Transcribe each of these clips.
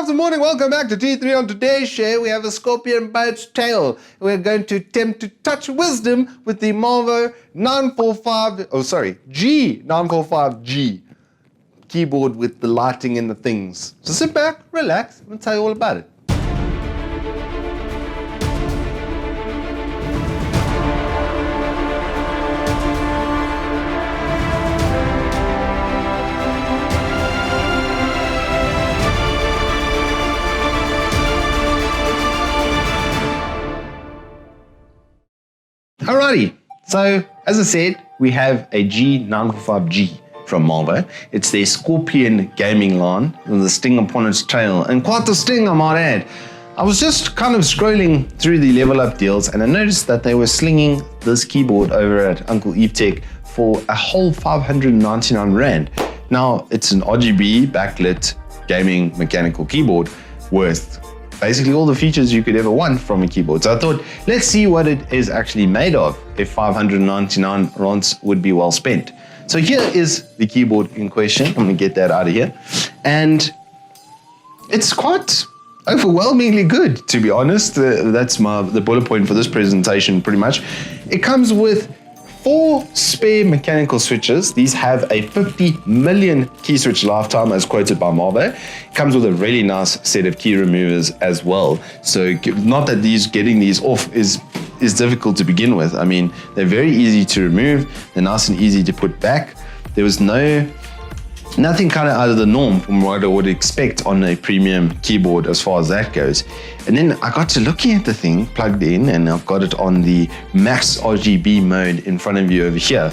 after morning, welcome back to T3. On today's show, we have a scorpion by its tail. We're going to attempt to touch wisdom with the Marvo G954G keyboard with the lighting and the things. So sit back, relax, and I'll tell you all about it. Alrighty, so as I said, we have a G954G from Marvo. It's their Scorpion gaming line with a sting upon its tail, and quite the sting, I might add. I was just kind of scrolling through the level up deals and I noticed that they were slinging this keyboard over at Uncle Evetech for a whole 599 Rand. Now, it's an RGB backlit gaming mechanical keyboard worth basically all the features you could ever want from a keyboard. So I thought, let's see what it is actually made of if 599 rands would be well spent. So here is the keyboard in question. I'm gonna get that out of here. And it's quite overwhelmingly good, to be honest. That's the bullet point for this presentation, pretty much. It comes with 4 spare mechanical switches. These have a 50 million key switch lifetime as quoted by Marvo. It comes with a really nice set of key removers as well. So not that getting these off is difficult to begin with. I mean, they're very easy to remove. They're nice and easy to put back. There was nothing kind of out of the norm from what I would expect on a premium keyboard as far as that goes. And then I got to looking at the thing plugged in, and I've got it on the max RGB mode in front of you over here.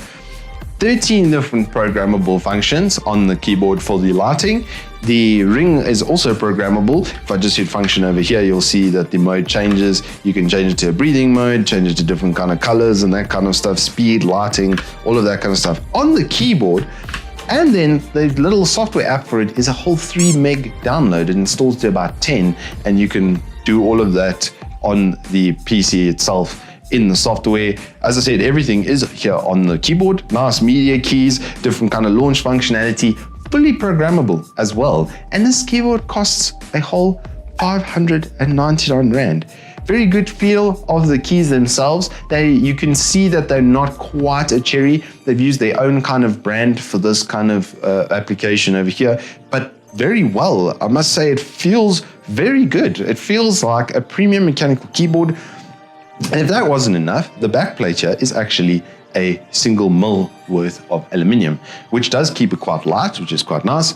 13 different programmable functions on the keyboard for the lighting. The ring is also programmable. If I just hit function over here, you'll see that the mode changes. You can change it to a breathing mode, change it to different kind of colors and that kind of stuff, speed, lighting, all of that kind of stuff on the keyboard. And then the little software app for it is a whole 3 meg download. It installs to about 10, and you can do all of that on the PC itself in the software. As I said, everything is here on the keyboard. Nice media keys, different kind of launch functionality, fully programmable as well. And this keyboard costs a whole 599 Rand. Very good feel of the keys themselves. You can see that they're not quite a cherry. They've used their own kind of brand for this kind of application over here, but very well. I must say it feels very good. It feels like a premium mechanical keyboard. And if that wasn't enough, the back plate here is actually a single mil worth of aluminium, which does keep it quite light, which is quite nice.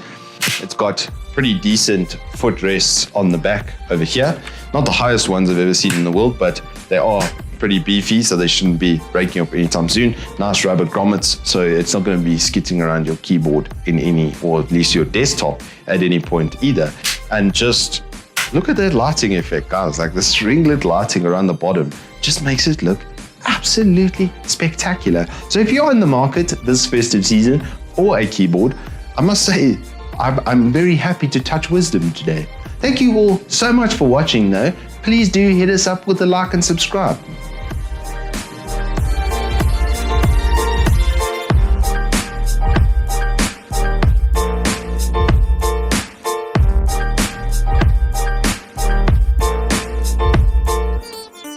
It's got pretty decent footrests on the back over here. Not the highest ones I've ever seen in the world, but they are pretty beefy, so they shouldn't be breaking up anytime soon. Nice rubber grommets, so it's not going to be skitting around your keyboard in any, or at least your desktop at any point either. And just look at that lighting effect, guys. Like the stringlet lighting around the bottom just makes it look absolutely spectacular. So if you're in the market this festive season for a keyboard, I must say, I'm very happy to touch wisdom today. Thank you all so much for watching though. Please do hit us up with a like and subscribe.